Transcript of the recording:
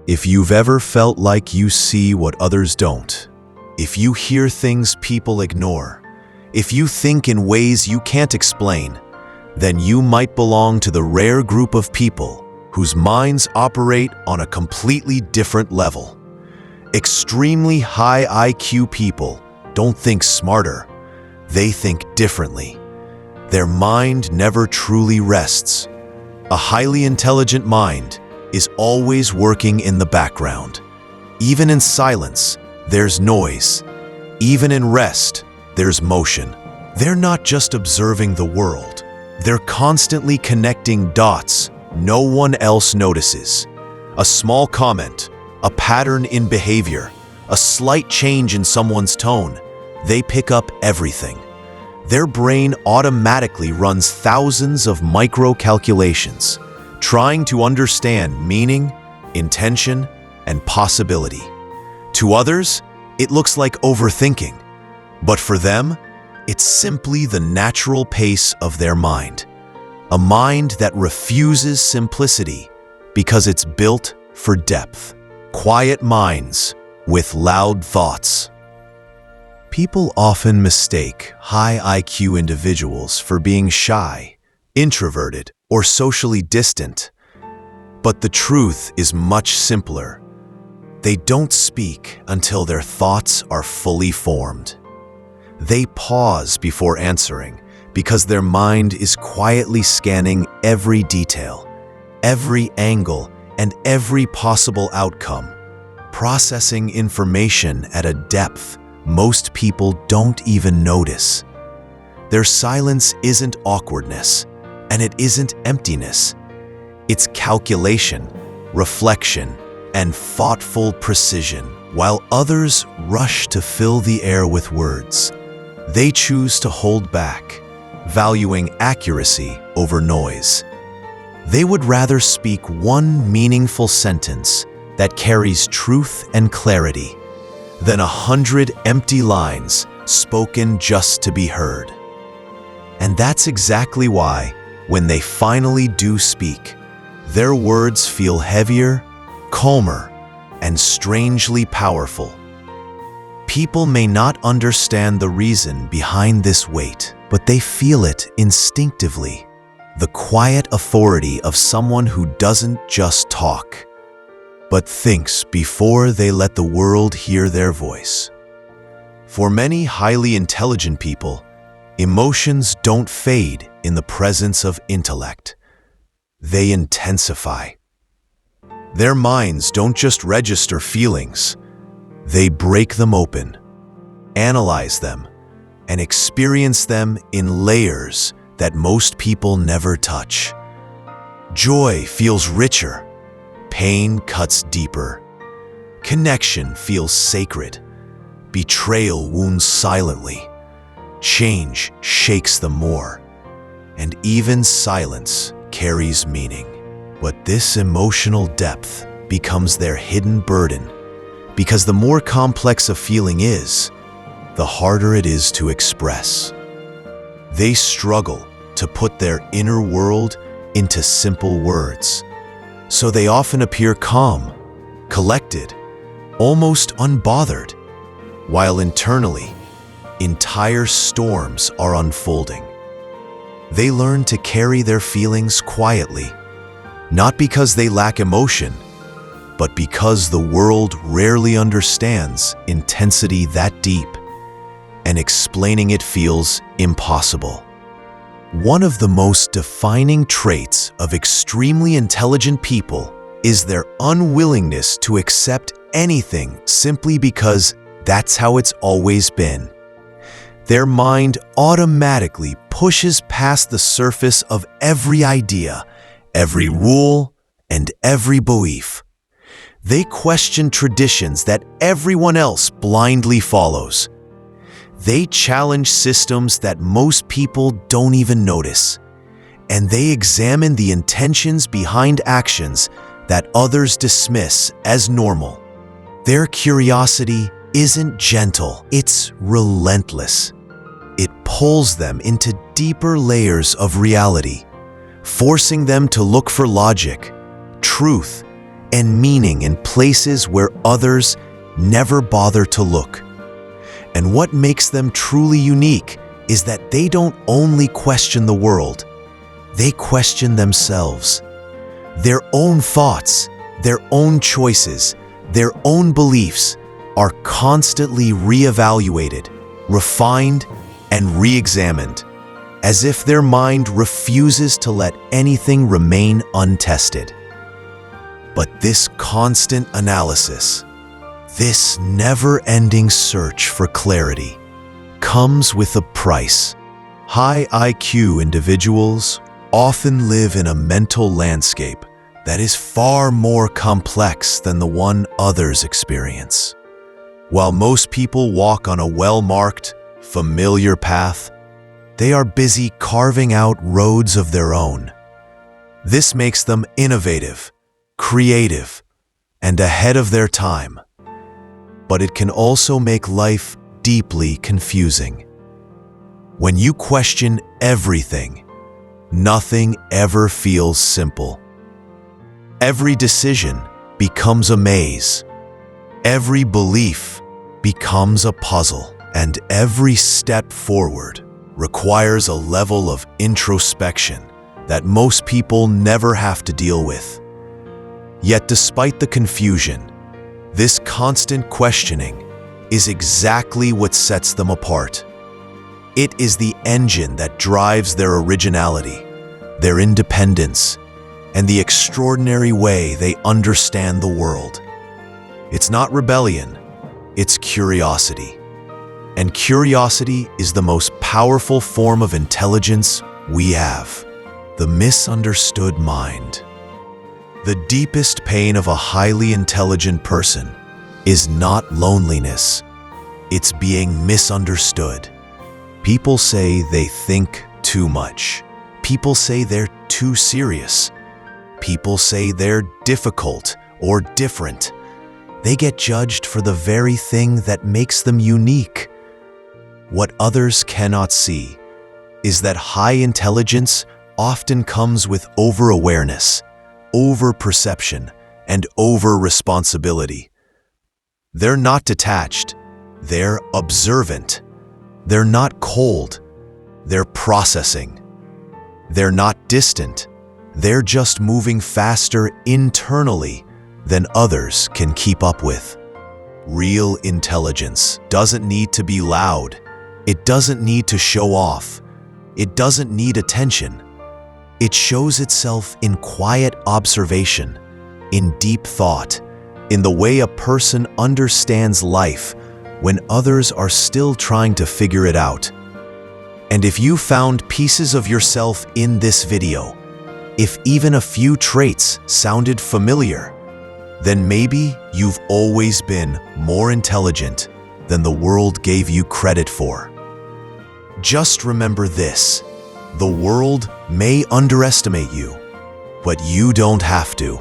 If you've ever felt like you see what others don't, if you hear things people ignore, if you think in ways you can't explain, then you might belong to the rare group of people whose minds operate on a completely different level. Extremely high IQ people don't think smarter, they think differently. Their mind never truly rests. A highly intelligent mind is always working in the background. Even in silence, there's noise. Even in rest, there's motion. They're not just observing the world. They're constantly connecting dots no one else notices. A small comment, a pattern in behavior, a slight change in someone's tone, they pick up everything. Their brain automatically runs thousands of micro-calculations, trying to understand meaning, intention, and possibility. To others, it looks like overthinking, but for them, it's simply the natural pace of their mind. A mind that refuses simplicity because it's built for depth. Quiet minds with loud thoughts. People often mistake high IQ individuals for being shy, introverted, or socially distant. But the truth is much simpler. They don't speak until their thoughts are fully formed. They pause before answering because their mind is quietly scanning every detail, every angle, and every possible outcome, processing information at a depth most people don't even notice. Their silence isn't awkwardness, and it isn't emptiness. It's calculation, reflection, and thoughtful precision. While others rush to fill the air with words, they choose to hold back, valuing accuracy over noise. They would rather speak one meaningful sentence that carries truth and clarity than 100 empty lines spoken just to be heard. And that's exactly why, when they finally do speak, their words feel heavier, calmer, and strangely powerful. People may not understand the reason behind this weight, but they feel it instinctively. The quiet authority of someone who doesn't just talk, but thinks before they let the world hear their voice. For many highly intelligent people, emotions don't fade in the presence of intellect. They intensify. Their minds don't just register feelings, they break them open, analyze them, and experience them in layers that most people never touch. Joy feels richer, pain cuts deeper, connection feels sacred, betrayal wounds silently, change shakes them more, and even silence carries meaning. But this emotional depth becomes their hidden burden, because the more complex a feeling is, the harder it is to express. They struggle to put their inner world into simple words, so they often appear calm, collected, almost unbothered, while internally, entire storms are unfolding. They learn to carry their feelings quietly, not because they lack emotion, but because the world rarely understands intensity that deep, and explaining it feels impossible. One of the most defining traits of extremely intelligent people is their unwillingness to accept anything simply because that's how it's always been. Their mind automatically pushes past the surface of every idea, every rule, and every belief. They question traditions that everyone else blindly follows. They challenge systems that most people don't even notice, and they examine the intentions behind actions that others dismiss as normal. Their curiosity isn't gentle, it's relentless. It pulls them into deeper layers of reality, forcing them to look for logic, truth, and meaning in places where others never bother to look. And what makes them truly unique is that they don't only question the world, they question themselves. Their own thoughts, their own choices, their own beliefs are constantly reevaluated, refined, and re-examined, as if their mind refuses to let anything remain untested. But this constant analysis, this never-ending search for clarity, comes with a price. High IQ individuals often live in a mental landscape that is far more complex than the one others experience. While most people walk on a well-marked, familiar path, they are busy carving out roads of their own. This makes them innovative, creative, and ahead of their time. But it can also make life deeply confusing. When you question everything, nothing ever feels simple. Every decision becomes a maze. Every belief becomes a puzzle, and every step forward requires a level of introspection that most people never have to deal with. Yet despite the confusion, this constant questioning is exactly what sets them apart. It is the engine that drives their originality, their independence, and the extraordinary way they understand the world. It's not rebellion, it's curiosity. And curiosity is the most powerful form of intelligence we have. The misunderstood mind. The deepest pain of a highly intelligent person is not loneliness, it's being misunderstood. People say they think too much. People say they're too serious. People say they're difficult or different. They get judged for the very thing that makes them unique. What others cannot see is that high intelligence often comes with over-awareness, over-perception, and over-responsibility. They're not detached, they're observant. They're not cold, they're processing. They're not distant, they're just moving faster internally than others can keep up with. Real intelligence doesn't need to be loud. It doesn't need to show off. It doesn't need attention. It shows itself in quiet observation, in deep thought, in the way a person understands life when others are still trying to figure it out. And if you found pieces of yourself in this video, if even a few traits sounded familiar, then maybe you've always been more intelligent than the world gave you credit for. Just remember this: the world may underestimate you, but you don't have to.